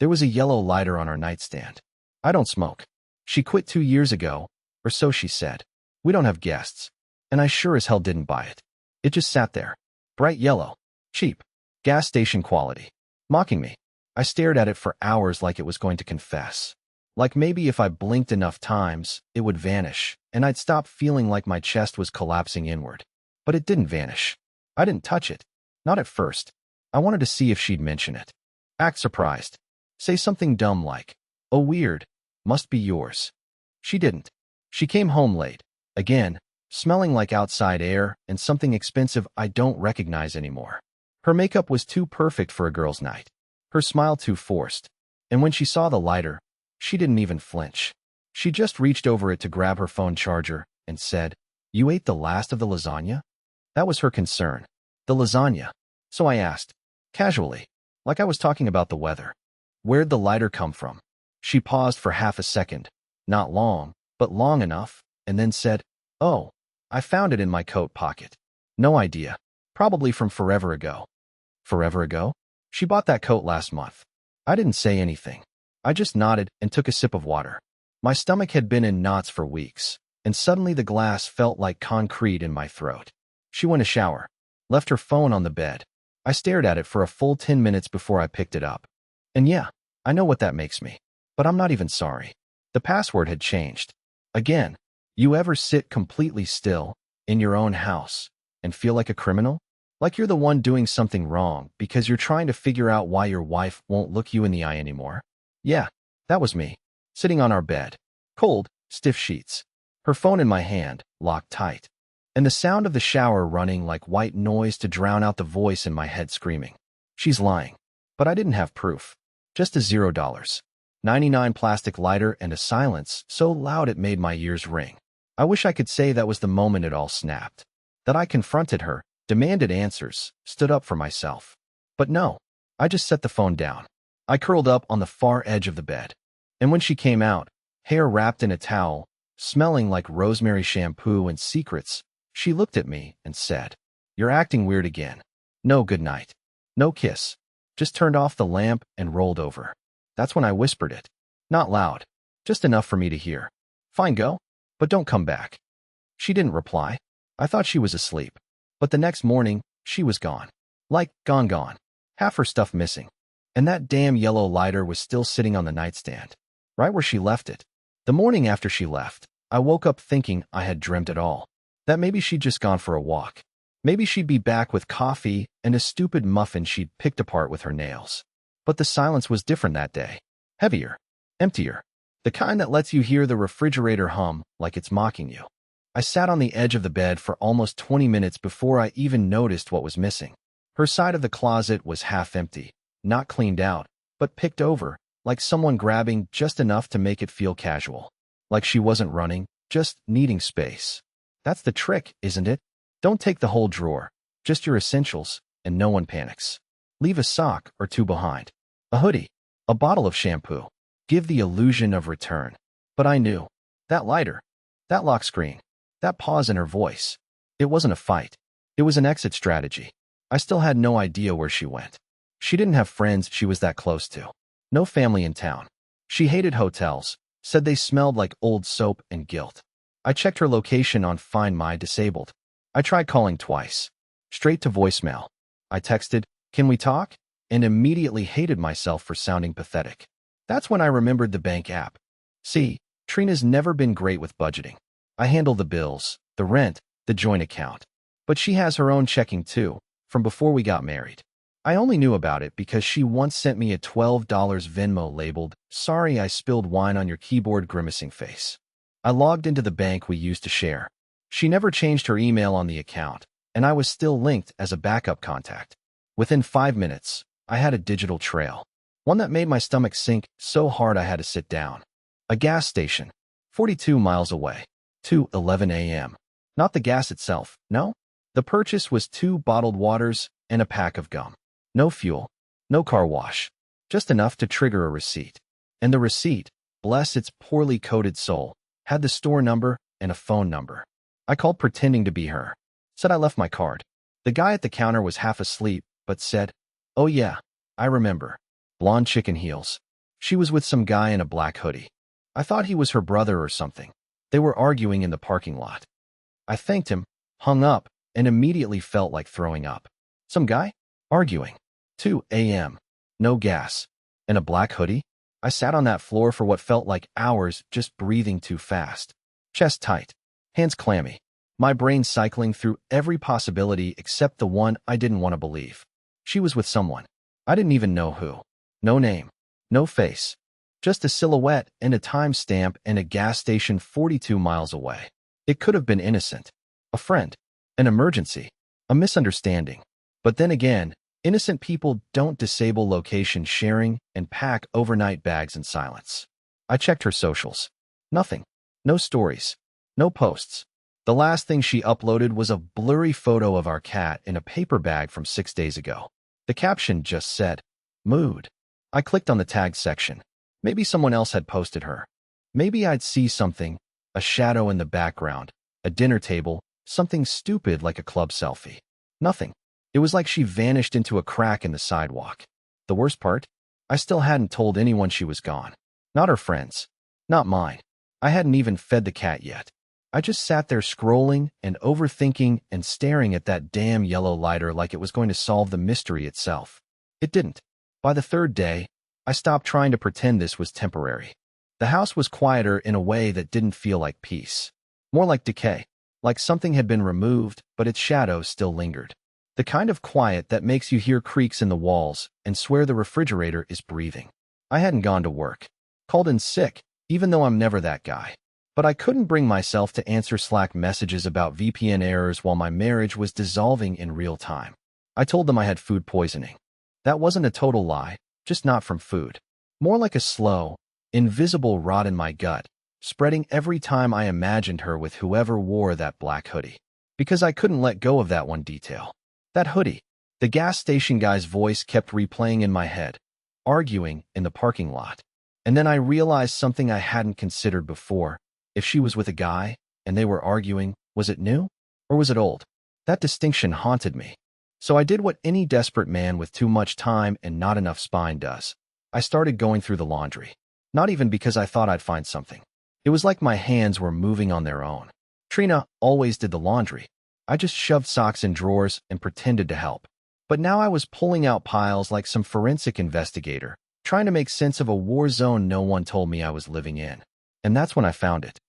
There was a yellow lighter on our nightstand. I don't smoke. She quit 2 years ago, or so she said. We don't have guests. And I sure as hell didn't buy it. It just sat there. Bright yellow. Cheap. Gas station quality. Mocking me. I stared at it for hours like it was going to confess. Like maybe if I blinked enough times, it would vanish, and I'd stop feeling like my chest was collapsing inward. But it didn't vanish. I didn't touch it. Not at first. I wanted to see if she'd mention it. Act surprised. Say something dumb like, "Oh, weird. Must be yours." She didn't. She came home late. Again, smelling like outside air and something expensive I don't recognize anymore. Her makeup was too perfect for a girl's night. Her smile too forced. And when she saw the lighter, she didn't even flinch. She just reached over it to grab her phone charger and said, "You ate the last of the lasagna?" That was her concern. The lasagna. So I asked, casually, like I was talking about the weather, "Where'd the lighter come from?" She paused for half a second, not long, but long enough, and then said, "Oh, I found it in my coat pocket. No idea. Probably from forever ago." Forever ago? She bought that coat last month. I didn't say anything. I just nodded and took a sip of water. My stomach had been in knots for weeks, and suddenly the glass felt like concrete in my throat. She went to shower, left her phone on the bed. I stared at it for a full 10 minutes before I picked it up. And yeah, I know what that makes me, but I'm not even sorry. The password had changed. Again, you ever sit completely still, in your own house, and feel like a criminal? Like you're the one doing something wrong because you're trying to figure out why your wife won't look you in the eye anymore? Yeah, that was me, sitting on our bed. Cold, stiff sheets. Her phone in my hand, locked tight. And the sound of the shower running like white noise to drown out the voice in my head screaming, "She's lying." But I didn't have proof. Just a $0.99 plastic lighter and a silence so loud it made my ears ring. I wish I could say that was the moment it all snapped. That I confronted her, demanded answers, stood up for myself. But no, I just set the phone down. I curled up on the far edge of the bed. And when she came out, hair wrapped in a towel, smelling like rosemary shampoo and secrets, she looked at me and said, "You're acting weird again. No good night. No kiss." Just turned off the lamp and rolled over. That's when I whispered it. Not loud, just enough for me to hear. "Fine, go, but don't come back." She didn't reply. I thought she was asleep. But the next morning, she was gone. Like, gone. Half her stuff missing. And that damn yellow lighter was still sitting on the nightstand, right where she left it. The morning after she left, I woke up thinking I had dreamt it all. That maybe she'd just gone for a walk. Maybe she'd be back with coffee and a stupid muffin she'd picked apart with her nails. But the silence was different that day. Heavier. Emptier. The kind that lets you hear the refrigerator hum like it's mocking you. I sat on the edge of the bed for almost 20 minutes before I even noticed what was missing. Her side of the closet was half empty, not cleaned out, but picked over, like someone grabbing just enough to make it feel casual. Like she wasn't running, just needing space. That's the trick, isn't it? Don't take the whole drawer, just your essentials, and no one panics. Leave a sock or two behind. A hoodie. A bottle of shampoo. Give the illusion of return. But I knew. That lighter. That lock screen. That pause in her voice. It wasn't a fight. It was an exit strategy. I still had no idea where she went. She didn't have friends she was that close to. No family in town. She hated hotels, said they smelled like old soap and guilt. I checked her location on Find My Disabled. I tried calling twice. Straight to voicemail. I texted, "Can we talk?" and immediately hated myself for sounding pathetic. That's when I remembered the bank app. See, Trina's never been great with budgeting. I handle the bills, the rent, the joint account. But she has her own checking too, from before we got married. I only knew about it because she once sent me a $12 Venmo labeled, "Sorry I spilled wine on your keyboard," grimacing face. I logged into the bank we used to share. She never changed her email on the account, and I was still linked as a backup contact. Within 5 minutes, I had a digital trail. One that made my stomach sink so hard I had to sit down. A gas station, 42 miles away. 2:11 a.m. Not the gas itself, no. The purchase was 2 bottled waters and a pack of gum. No fuel, no car wash, just enough to trigger a receipt. And the receipt, bless its poorly coded soul, had the store number and a phone number. I called pretending to be her. Said I left my card. The guy at the counter was half asleep, but said, "Oh yeah, I remember. Blonde chicken heels. She was with some guy in a black hoodie. I thought he was her brother or something. They were arguing in the parking lot. I thanked him, hung up, and immediately felt like throwing up. Some guy? Arguing. 2 a.m. No gas. In a black hoodie? I sat on that floor for what felt like hours, just breathing too fast. Chest tight. Hands clammy. My brain cycling through every possibility except the one I didn't want to believe. She was with someone. I didn't even know who. No name. No face. Just a silhouette and a timestamp and a gas station 42 miles away. It could have been innocent. A friend. An emergency. A misunderstanding. But then again, innocent people don't disable location sharing and pack overnight bags in silence. I checked her socials. Nothing. No stories. No posts. The last thing she uploaded was a blurry photo of our cat in a paper bag from 6 days ago. The caption just said, "Mood." I clicked on the tag section. Maybe someone else had posted her. Maybe I'd see something, a shadow in the background, a dinner table, something stupid like a club selfie. Nothing. It was like she vanished into a crack in the sidewalk. The worst part? I still hadn't told anyone she was gone. Not her friends. Not mine. I hadn't even fed the cat yet. I just sat there scrolling and overthinking and staring at that damn yellow lighter like it was going to solve the mystery itself. It didn't. By the third day, I stopped trying to pretend this was temporary. The house was quieter in a way that didn't feel like peace. More like decay. Like something had been removed, but its shadow still lingered. The kind of quiet that makes you hear creaks in the walls and swear the refrigerator is breathing. I hadn't gone to work. Called in sick, even though I'm never that guy. But I couldn't bring myself to answer Slack messages about VPN errors while my marriage was dissolving in real time. I told them I had food poisoning. That wasn't a total lie, just not from food. More like a slow, invisible rot in my gut, spreading every time I imagined her with whoever wore that black hoodie. Because I couldn't let go of that one detail. That hoodie. The gas station guy's voice kept replaying in my head, arguing in the parking lot. And then I realized something I hadn't considered before. If she was with a guy, and they were arguing, was it new? Or was it old? That distinction haunted me. So I did what any desperate man with too much time and not enough spine does. I started going through the laundry. Not even because I thought I'd find something. It was like my hands were moving on their own. Trina always did the laundry. I just shoved socks in drawers and pretended to help. But now I was pulling out piles like some forensic investigator, trying to make sense of a war zone no one told me I was living in. And that's when I found it.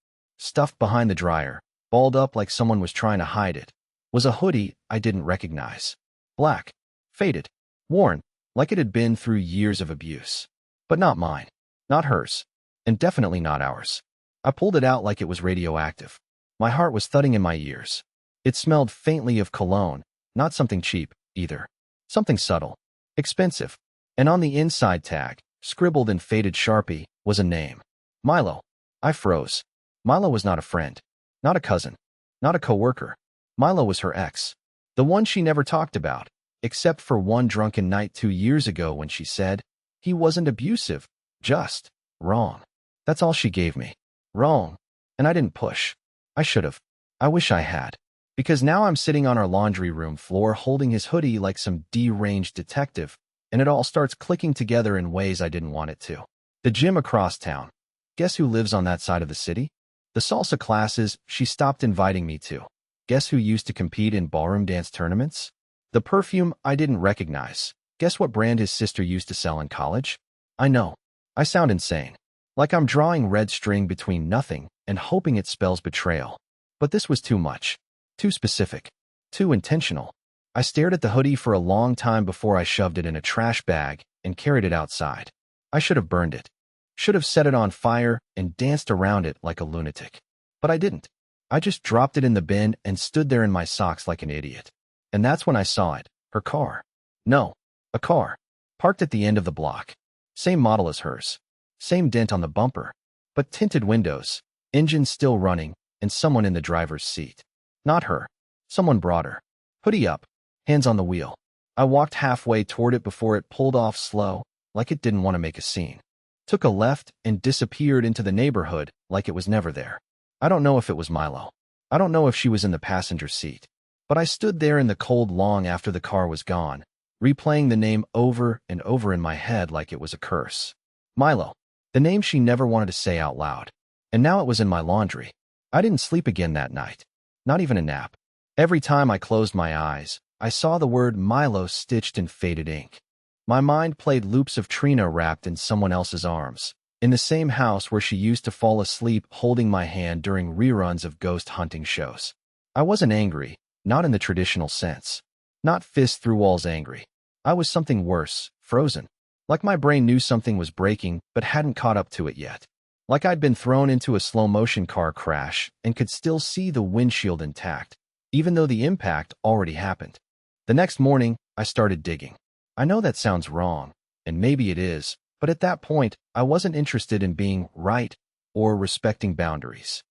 Stuffed behind the dryer, balled up like someone was trying to hide it, was a hoodie I didn't recognize. Black, faded, worn, like it had been through years of abuse. But not mine, not hers, and definitely not ours. I pulled it out like it was radioactive. My heart was thudding in my ears. It smelled faintly of cologne, not something cheap, either. Something subtle, expensive. And on the inside tag, scribbled in faded Sharpie, was a name. Milo. I froze. Milo was not a friend, not a cousin, not a coworker. Milo was her ex. The one she never talked about, except for one drunken night 2 years ago when she said, he wasn't abusive, just wrong. That's all she gave me. Wrong. And I didn't push. I should have. I wish I had. Because now I'm sitting on our laundry room floor holding his hoodie like some deranged detective, and it all starts clicking together in ways I didn't want it to. The gym across town. Guess who lives on that side of the city? The salsa classes she stopped inviting me to. Guess who used to compete in ballroom dance tournaments? The perfume I didn't recognize. Guess what brand his sister used to sell in college? I know. I sound insane. Like I'm drawing red string between nothing and hoping it spells betrayal. But this was too much. Too specific. Too intentional. I stared at the hoodie for a long time before I shoved it in a trash bag and carried it outside. I should have burned it. Should have set it on fire and danced around it like a lunatic. But I didn't. I just dropped it in the bin and stood there in my socks like an idiot. And that's when I saw it. Her car. No. A car. Parked at the end of the block. Same model as hers. Same dent on the bumper. But tinted windows. Engine still running, and someone in the driver's seat. Not her. Someone brought her. Hoodie up. Hands on the wheel. I walked halfway toward it before it pulled off slow, like it didn't want to make a scene. Took a left and disappeared into the neighborhood like it was never there. I don't know if it was Milo. I don't know if she was in the passenger seat. But I stood there in the cold long after the car was gone, replaying the name over and over in my head like it was a curse. Milo. The name she never wanted to say out loud. And now it was in my laundry. I didn't sleep again that night. Not even a nap. Every time I closed my eyes, I saw the word Milo stitched in faded ink. My mind played loops of Trina wrapped in someone else's arms, in the same house where she used to fall asleep holding my hand during reruns of ghost hunting shows. I wasn't angry, not in the traditional sense. Not fist through walls angry. I was something worse, frozen. Like my brain knew something was breaking but hadn't caught up to it yet. Like I'd been thrown into a slow-motion car crash and could still see the windshield intact, even though the impact already happened. The next morning, I started digging. I know that sounds wrong, and maybe it is, but at that point, I wasn't interested in being right or respecting boundaries.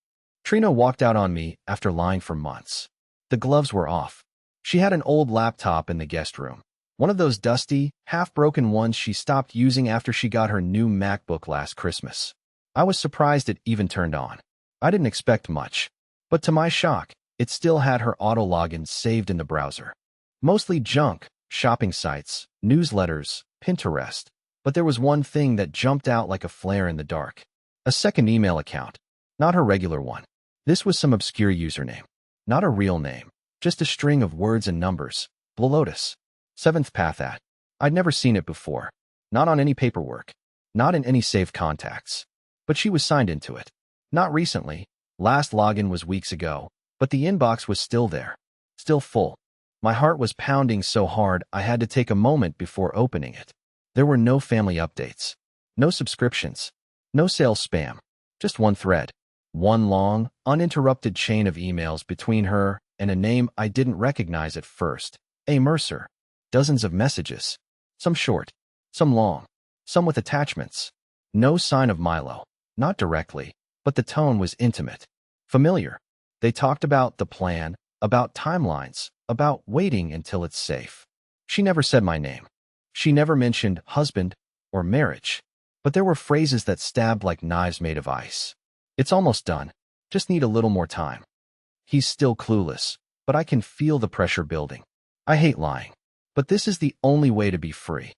Trina walked out on me after lying for months. The gloves were off. She had an old laptop in the guest room. One of those dusty, half-broken ones she stopped using after she got her new MacBook last Christmas. I was surprised it even turned on. I didn't expect much. But to my shock, it still had her auto login saved in the browser. Mostly junk, shopping sites, newsletters, Pinterest. But there was one thing that jumped out like a flare in the dark. A second email account. Not her regular one. This was some obscure username. Not a real name. Just a string of words and numbers. Blue Lotus. 7th Path at. I'd never seen it before. Not on any paperwork. Not in any saved contacts. But she was signed into it. Not recently. Last login was weeks ago. But the inbox was still there. Still full. My heart was pounding so hard I had to take a moment before opening it. There were no family updates. No subscriptions. No sales spam. Just one thread. One long, uninterrupted chain of emails between her and a name I didn't recognize at first. A. Mercer. Dozens of messages. Some short. Some long. Some with attachments. No sign of Milo. Not directly, but the tone was intimate. Familiar. They talked about the plan, about timelines, about waiting until it's safe. She never said my name. She never mentioned husband or marriage. But there were phrases that stabbed like knives made of ice. It's almost done. Just need a little more time. He's still clueless, but I can feel the pressure building. I hate lying. But this is the only way to be free.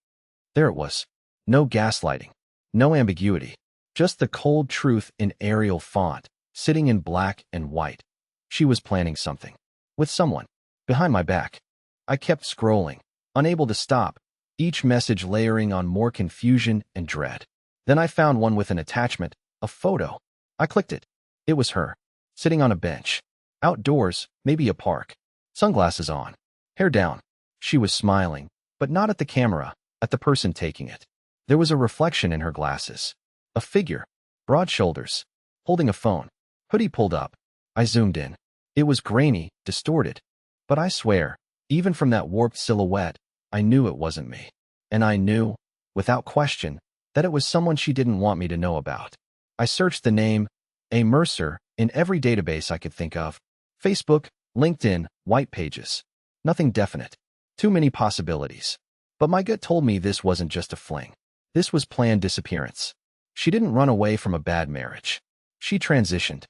There it was. No gaslighting. No ambiguity. Just the cold truth in Arial font, sitting in black and white. She was planning something. With someone. Behind my back. I kept scrolling, unable to stop, each message layering on more confusion and dread. Then I found one with an attachment, a photo. I clicked it. It was her. Sitting on a bench. Outdoors, maybe a park. Sunglasses on. Hair down. She was smiling, but not at the camera, at the person taking it. There was a reflection in her glasses. A figure. Broad shoulders. Holding a phone. Hoodie pulled up. I zoomed in. It was grainy, distorted. But I swear, even from that warped silhouette, I knew it wasn't me. And I knew, without question, that it was someone she didn't want me to know about. I searched the name, A. Mercer, in every database I could think of. Facebook, LinkedIn, white pages. Nothing definite. Too many possibilities. But my gut told me this wasn't just a fling. This was planned disappearance. She didn't run away from a bad marriage. She transitioned.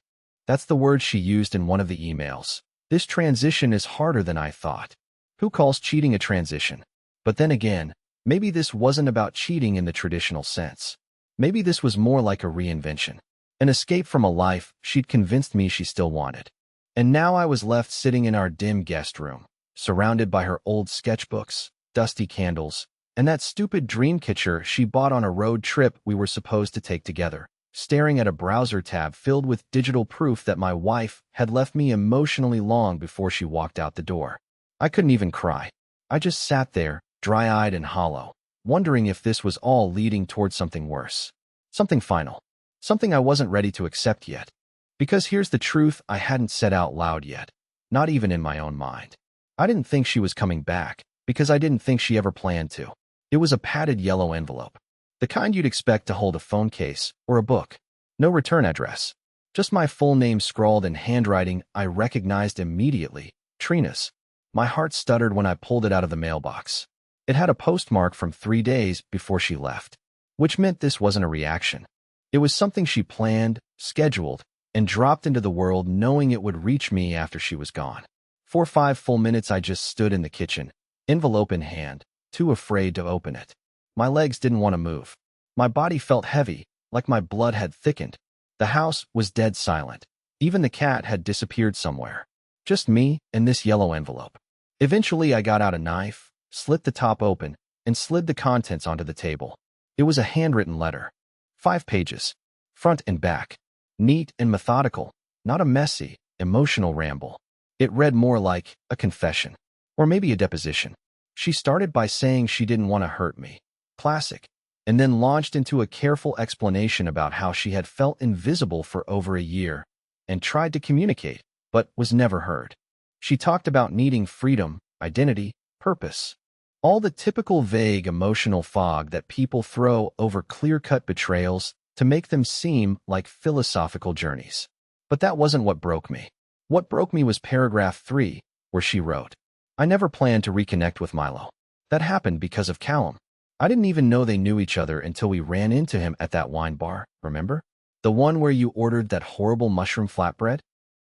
That's the word she used in one of the emails. This transition is harder than I thought. Who calls cheating a transition? But then again, maybe this wasn't about cheating in the traditional sense. Maybe this was more like a reinvention. An escape from a life she'd convinced me she still wanted. And now I was left sitting in our dim guest room, surrounded by her old sketchbooks, dusty candles, and that stupid dream catcher she bought on a road trip we were supposed to take together, staring at a browser tab filled with digital proof that my wife had left me emotionally long before she walked out the door. I couldn't even cry. I just sat there, dry-eyed and hollow, wondering if this was all leading toward something worse. Something final. Something I wasn't ready to accept yet. Because here's the truth I hadn't said out loud yet, not even in my own mind. I didn't think she was coming back, because I didn't think she ever planned to. It was a padded yellow envelope. The kind you'd expect to hold a phone case or a book. No return address. Just my full name scrawled in handwriting I recognized immediately, Trina's. My heart stuttered when I pulled it out of the mailbox. It had a postmark from 3 days before she left, which meant this wasn't a reaction. It was something she planned, scheduled, and dropped into the world knowing it would reach me after she was gone. For 5 full minutes I just stood in the kitchen, envelope in hand, too afraid to open it. My legs didn't want to move. My body felt heavy, like my blood had thickened. The house was dead silent. Even the cat had disappeared somewhere. Just me and this yellow envelope. Eventually, I got out a knife, slit the top open, and slid the contents onto the table. It was a handwritten letter. 5 pages. Front and back. Neat and methodical, not a messy, emotional ramble. It read more like a confession. Or maybe a deposition. She started by saying she didn't want to hurt me. Classic. And then launched into a careful explanation about how she had felt invisible for over a year and tried to communicate, but was never heard. She talked about needing freedom, identity, purpose. All the typical vague emotional fog that people throw over clear-cut betrayals to make them seem like philosophical journeys. But that wasn't what broke me. What broke me was paragraph 3, where she wrote, "I never planned to reconnect with Milo. That happened because of Callum. I didn't even know they knew each other until we ran into him at that wine bar, remember? The one where you ordered that horrible mushroom flatbread?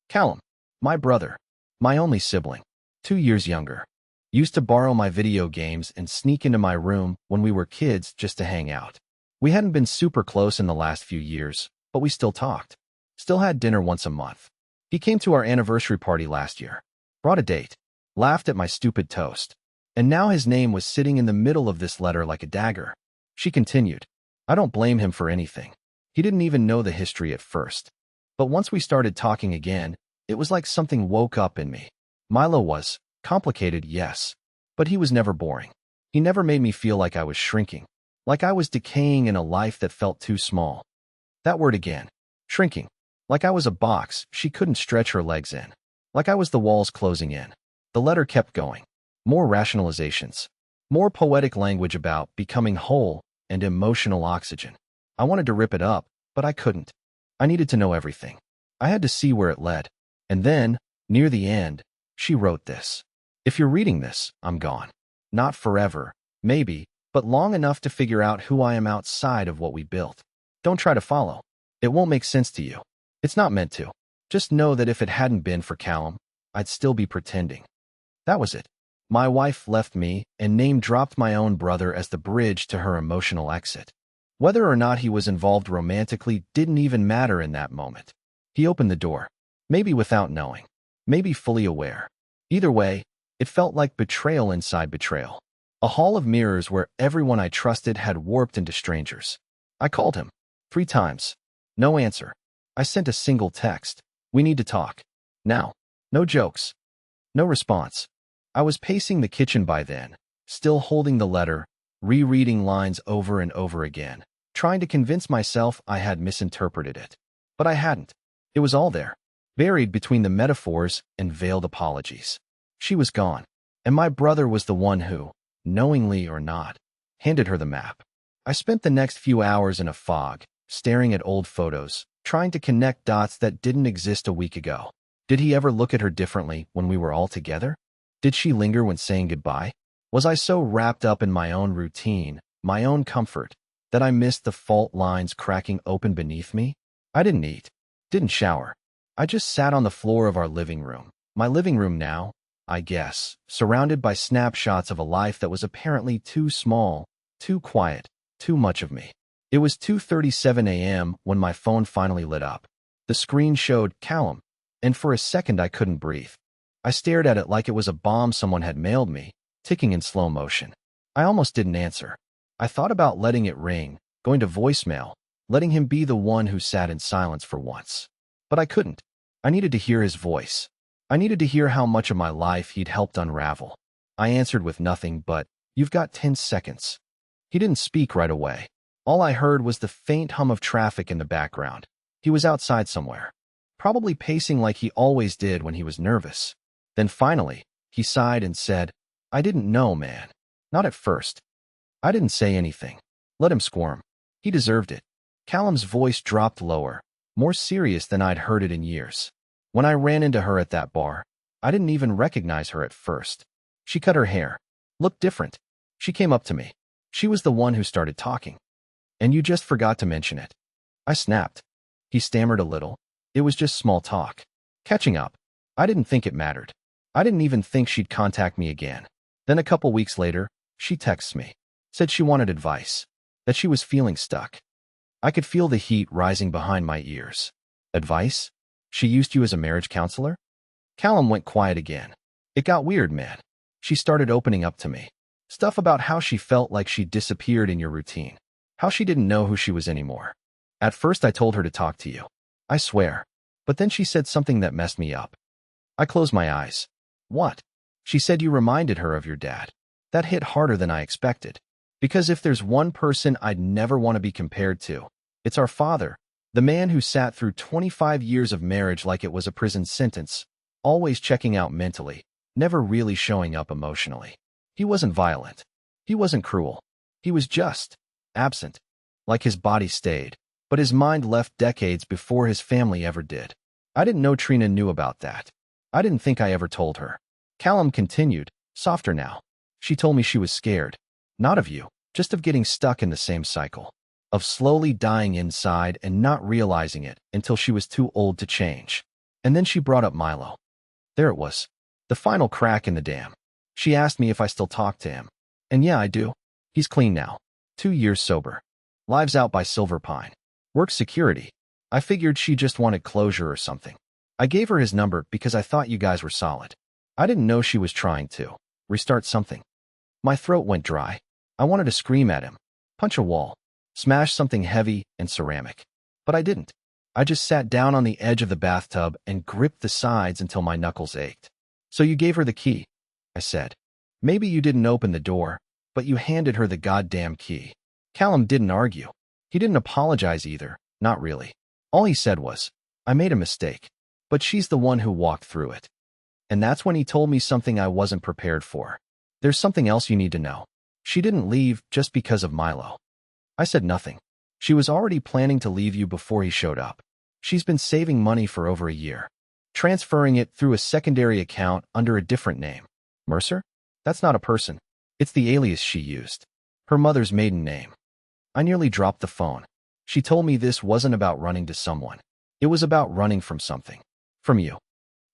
Callum, my brother, my only sibling, 2 years younger, used to borrow my video games and sneak into my room when we were kids just to hang out. We hadn't been super close in the last few years, but we still talked. Still had dinner once a month. He came to our anniversary party last year, brought a date, laughed at my stupid toast. And now his name was sitting in the middle of this letter like a dagger." She continued, "I don't blame him for anything. He didn't even know the history at first. But once we started talking again, it was like something woke up in me. Milo was complicated, yes, but he was never boring. He never made me feel like I was shrinking, like I was decaying in a life that felt too small." That word again, shrinking, like I was a box she couldn't stretch her legs in, like I was the walls closing in. The letter kept going. More rationalizations, more poetic language about becoming whole and emotional oxygen. I wanted to rip it up, but I couldn't. I needed to know everything. I had to see where it led. And then, near the end, she wrote this. "If you're reading this, I'm gone. Not forever, maybe, but long enough to figure out who I am outside of what we built. Don't try to follow. It won't make sense to you. It's not meant to. Just know that if it hadn't been for Callum, I'd still be pretending." That was it. My wife left me and name-dropped my own brother as the bridge to her emotional exit. Whether or not he was involved romantically didn't even matter in that moment. He opened the door, maybe without knowing, maybe fully aware. Either way, it felt like betrayal inside betrayal. A hall of mirrors where everyone I trusted had warped into strangers. I called him 3 times. No answer. I sent a single text. "We need to talk. Now." No jokes. No response. I was pacing the kitchen by then, still holding the letter, rereading lines over and over again, trying to convince myself I had misinterpreted it. But I hadn't. It was all there, buried between the metaphors and veiled apologies. She was gone, and my brother was the one who, knowingly or not, handed her the map. I spent the next few hours in a fog, staring at old photos, trying to connect dots that didn't exist a week ago. Did he ever look at her differently when we were all together? Did she linger when saying goodbye? Was I so wrapped up in my own routine, my own comfort, that I missed the fault lines cracking open beneath me? I didn't eat, didn't shower. I just sat on the floor of our living room, my living room now, I guess, surrounded by snapshots of a life that was apparently too small, too quiet, too much of me. It was 2:37 a.m. when my phone finally lit up. The screen showed Callum, and for a second I couldn't breathe. I stared at it like it was a bomb someone had mailed me, ticking in slow motion. I almost didn't answer. I thought about letting it ring, going to voicemail, letting him be the one who sat in silence for once. But I couldn't. I needed to hear his voice. I needed to hear how much of my life he'd helped unravel. I answered with nothing but, "You've got 10 seconds. He didn't speak right away. All I heard was the faint hum of traffic in the background. He was outside somewhere, probably pacing like he always did when he was nervous. Then finally, he sighed and said, "I didn't know, man. Not at first." I didn't say anything. Let him squirm. He deserved it. Callum's voice dropped lower, more serious than I'd heard it in years. When I ran into her at that bar, I didn't even recognize her at first. She cut her hair, looked different. She came up to me. She was the one who started talking. "And you just forgot to mention it." I snapped. He stammered a little. It was just small talk. Catching up. I didn't think it mattered. I didn't even think she'd contact me again. Then a couple weeks later, she texts me. Said she wanted advice. that she was feeling stuck. I could feel the heat rising behind my ears. Advice? She used you as a marriage counselor? Callum went quiet again. It got weird, man. She started opening up to me. Stuff about how she felt like she disappeared in your routine. How she didn't know who she was anymore. At first I told her to talk to you. I swear. But then she said something that messed me up. I closed my eyes. What? She said you reminded her of your dad. That hit harder than I expected. Because if there's one person I'd never want to be compared to, it's our father, the man who sat through 25 years of marriage like it was a prison sentence, always checking out mentally, never really showing up emotionally. He wasn't violent. He wasn't cruel. He was just absent. Like his body stayed, but his mind left decades before his family ever did. I didn't know Trina knew about that. I didn't think I ever told her. Callum continued, softer now. She told me she was scared. Not of you, just of getting stuck in the same cycle. Of slowly dying inside and not realizing it until she was too old to change. And then she brought up Milo. There it was. The final crack in the dam. She asked me if I still talk to him. And yeah, I do. He's clean now. 2 years sober. Lives out by Silver Pine. Works security. I figured she just wanted closure or something. I gave her his number because I thought you guys were solid. I didn't know she was trying to restart something. My throat went dry. I wanted to scream at him, punch a wall, smash something heavy and ceramic. But I didn't. I just sat down on the edge of the bathtub and gripped the sides until my knuckles ached. So you gave her the key, I said. Maybe you didn't open the door, but you handed her the goddamn key. Callum didn't argue. He didn't apologize either, not really. All he said was, I made a mistake, but she's the one who walked through it. And that's when he told me something I wasn't prepared for. There's something else you need to know. She didn't leave just because of Milo. I said nothing. She was already planning to leave you before he showed up. She's been saving money for over a year, transferring it through a secondary account under a different name. Mercer? That's not a person. It's the alias she used. Her mother's maiden name. I nearly dropped the phone. She told me this wasn't about running to someone. It was about running from something. From you.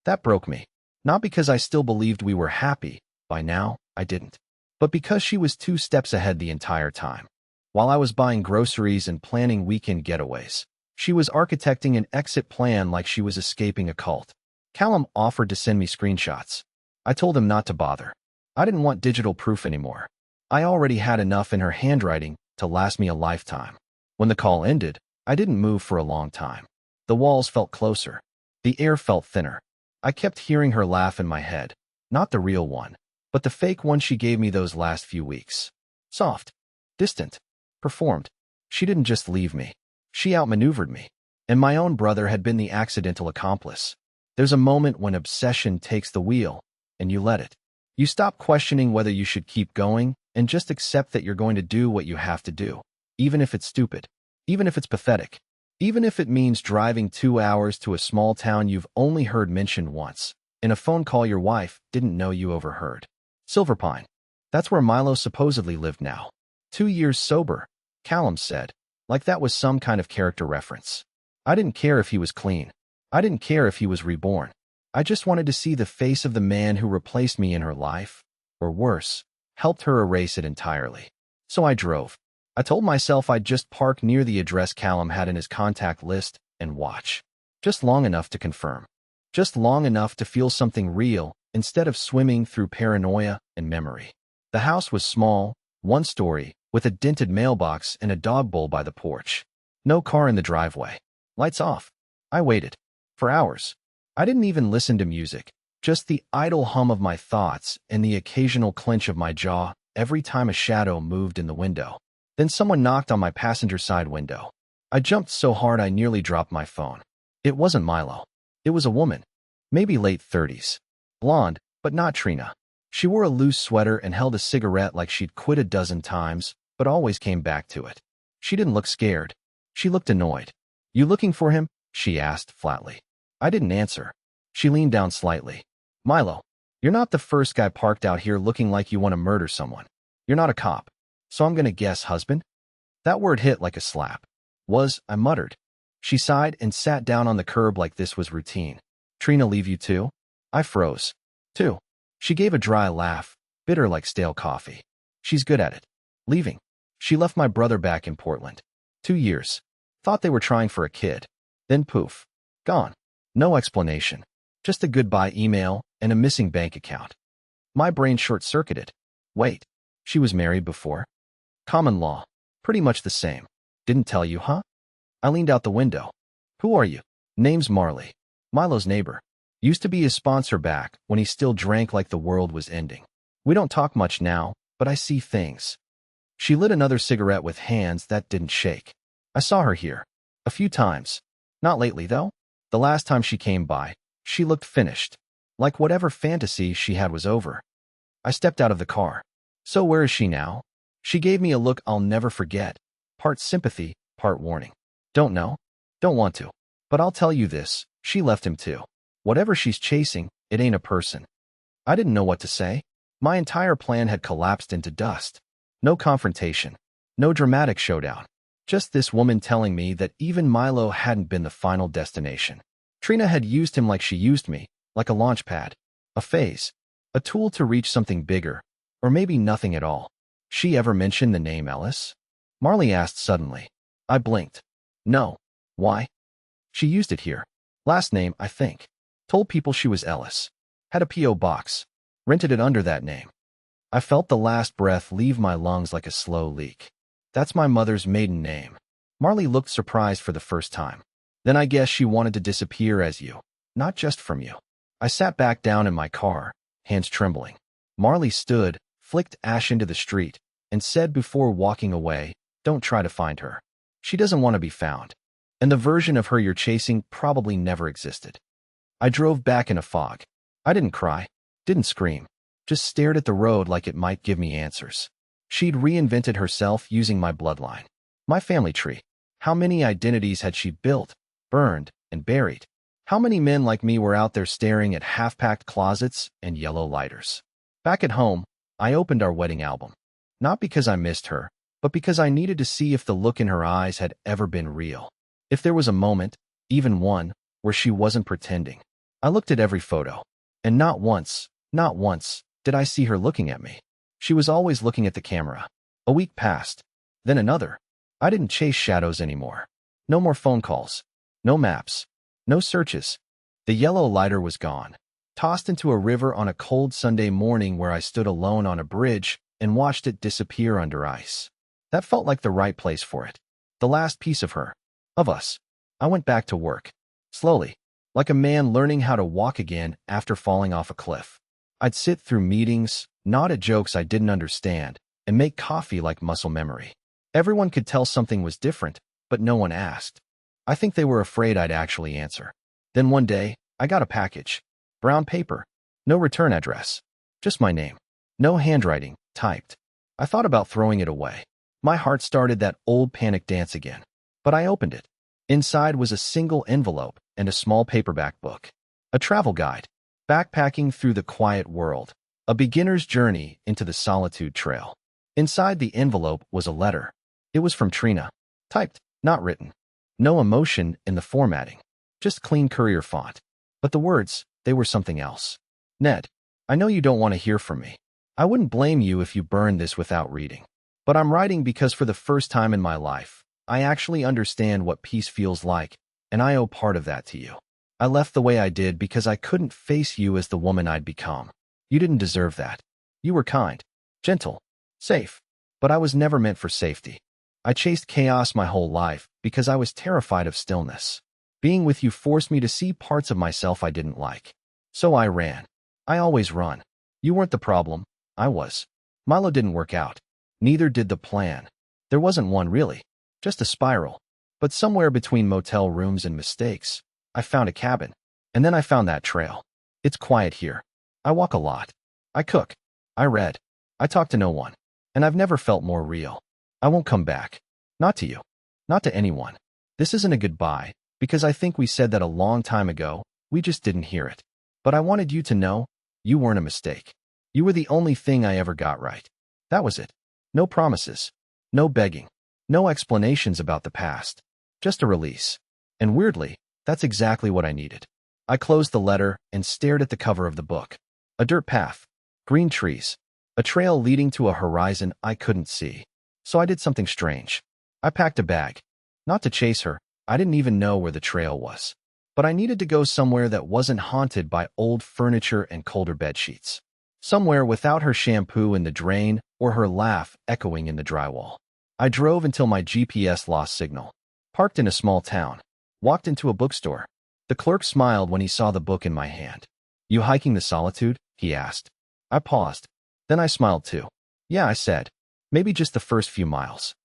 That broke me. Not because I still believed we were happy. By now, I didn't. But because she was 2 steps ahead the entire time. While I was buying groceries and planning weekend getaways, she was architecting an exit plan like she was escaping a cult. Callum offered to send me screenshots. I told him not to bother. I didn't want digital proof anymore. I already had enough in her handwriting to last me a lifetime. When the call ended, I didn't move for a long time. The walls felt closer. The air felt thinner. I kept hearing her laugh in my head. Not the real one, but the fake one she gave me those last few weeks. Soft. Distant. Performed. She didn't just leave me. She outmaneuvered me. And my own brother had been the accidental accomplice. There's a moment when obsession takes the wheel, and you let it. You stop questioning whether you should keep going, and just accept that you're going to do what you have to do. Even if it's stupid. Even if it's pathetic. Even if it means driving 2 hours to a small town you've only heard mentioned once, in a phone call your wife didn't know you overheard. Silver Pine. That's where Milo supposedly lived now. 2 years sober, Callum said, like that was some kind of character reference. I didn't care if he was clean. I didn't care if he was reborn. I just wanted to see the face of the man who replaced me in her life, or worse, helped her erase it entirely. So I drove. I told myself I'd just park near the address Callum had in his contact list and watch. Just long enough to confirm. Just long enough to feel something real instead of swimming through paranoia and memory. The house was small, 1-story, with a dented mailbox and a dog bowl by the porch. No car in the driveway. Lights off. I waited. For hours. I didn't even listen to music. Just the idle hum of my thoughts and the occasional clench of my jaw every time a shadow moved in the window. Then someone knocked on my passenger side window. I jumped so hard I nearly dropped my phone. It wasn't Milo. It was a woman. Maybe late 30s. Blonde, but not Trina. She wore a loose sweater and held a cigarette like she'd quit a dozen times, but always came back to it. She didn't look scared. She looked annoyed. You looking for him? She asked flatly. I didn't answer. She leaned down slightly. Milo, you're not the first guy parked out here looking like you want to murder someone. You're not a cop. So I'm gonna guess husband? That word hit like a slap. I muttered. She sighed and sat down on the curb like this was routine. Trina leave you too? I froze. Too. She gave a dry laugh, bitter like stale coffee. She's good at it. Leaving. She left my brother back in Portland. 2 years. Thought they were trying for a kid. Then poof. Gone. No explanation. Just a goodbye email and a missing bank account. My brain short-circuited. Wait. She was married before? Common law. Pretty much the same. Didn't tell you, huh? I leaned out the window. Who are you? Name's Marley. Milo's neighbor. Used to be his sponsor back when he still drank like the world was ending. We don't talk much now, but I see things. She lit another cigarette with hands that didn't shake. I saw her here. A few times. Not lately, though. The last time she came by, she looked finished. Like whatever fantasy she had was over. I stepped out of the car. So where is she now? She gave me a look I'll never forget. Part sympathy, part warning. Don't know. Don't want to. But I'll tell you this, she left him too. Whatever she's chasing, it ain't a person. I didn't know what to say. My entire plan had collapsed into dust. No confrontation. No dramatic showdown. Just this woman telling me that even Milo hadn't been the final destination. Trina had used him like she used me, like a launch pad, a phase, a tool to reach something bigger, or maybe nothing at all. She ever mentioned the name Ellis? Marley asked suddenly. I blinked. No. Why? She used it here. Last name, I think. Told people she was Ellis. Had a P.O. box. Rented it under that name. I felt the last breath leave my lungs like a slow leak. That's my mother's maiden name. Marley looked surprised for the first time. Then I guess she wanted to disappear as you, not just from you. I sat back down in my car, hands trembling. Marley stood, flicked ash into the street, and said before walking away, don't try to find her. She doesn't want to be found. And the version of her you're chasing probably never existed. I drove back in a fog. I didn't cry, didn't scream, just stared at the road like it might give me answers. She'd reinvented herself using my bloodline, my family tree. How many identities had she built, burned, and buried? How many men like me were out there staring at half-packed closets and yellow lighters? Back at home, I opened our wedding album. Not because I missed her, but because I needed to see if the look in her eyes had ever been real. If there was a moment, even one, where she wasn't pretending. I looked at every photo, and not once, did I see her looking at me. She was always looking at the camera. A week passed, then another. I didn't chase shadows anymore. No more phone calls. No maps. No searches. The yellow lighter was gone. Tossed into a river on a cold Sunday morning where I stood alone on a bridge and watched it disappear under ice. That felt like the right place for it. The last piece of her. Of us. I went back to work. Slowly. Like a man learning how to walk again after falling off a cliff. I'd sit through meetings, nod at jokes I didn't understand, and make coffee like muscle memory. Everyone could tell something was different, but no one asked. I think they were afraid I'd actually answer. Then one day, I got a package. Brown paper. No return address. Just my name. No handwriting, typed. I thought about throwing it away. My heart started that old panic dance again. But I opened it. Inside was a single envelope and a small paperback book. A travel guide. Backpacking through the quiet world. A beginner's journey into the solitude trail. Inside the envelope was a letter. It was from Trina. Typed, not written. No emotion in the formatting. Just clean courier font. But the words, they were something else. Ned, I know you don't want to hear from me. I wouldn't blame you if you burned this without reading. But I'm writing because for the first time in my life, I actually understand what peace feels like, and I owe part of that to you. I left the way I did because I couldn't face you as the woman I'd become. You didn't deserve that. You were kind, gentle, safe, but I was never meant for safety. I chased chaos my whole life because I was terrified of stillness. Being with you forced me to see parts of myself I didn't like. So I ran. I always run. You weren't the problem. I was. Milo didn't work out. Neither did the plan. There wasn't one really. Just a spiral. But somewhere between motel rooms and mistakes, I found a cabin. And then I found that trail. It's quiet here. I walk a lot. I cook. I read. I talk to no one. And I've never felt more real. I won't come back. Not to you. Not to anyone. This isn't a goodbye, because I think we said that a long time ago, we just didn't hear it. But I wanted you to know, you weren't a mistake. You were the only thing I ever got right. That was it. No promises. No begging. No explanations about the past. Just a release. And weirdly, that's exactly what I needed. I closed the letter and stared at the cover of the book. A dirt path. Green trees. A trail leading to a horizon I couldn't see. So I did something strange. I packed a bag. Not to chase her. I didn't even know where the trail was. But I needed to go somewhere that wasn't haunted by old furniture and colder bedsheets. Somewhere without her shampoo in the drain or her laugh echoing in the drywall. I drove until my GPS lost signal. Parked in a small town. Walked into a bookstore. The clerk smiled when he saw the book in my hand. "You hiking the solitude?" he asked. I paused. Then I smiled too. "Yeah," I said. "Maybe just the first few miles."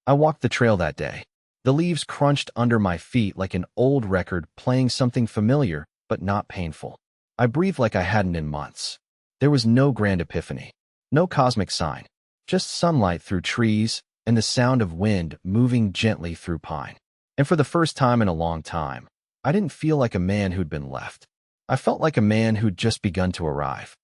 I walked the trail that day. The leaves crunched under my feet like an old record playing something familiar but not painful. I breathed like I hadn't in months. There was no grand epiphany. No cosmic sign. Just sunlight through trees and the sound of wind moving gently through pine. And for the first time in a long time, I didn't feel like a man who'd been left. I felt like a man who'd just begun to arrive.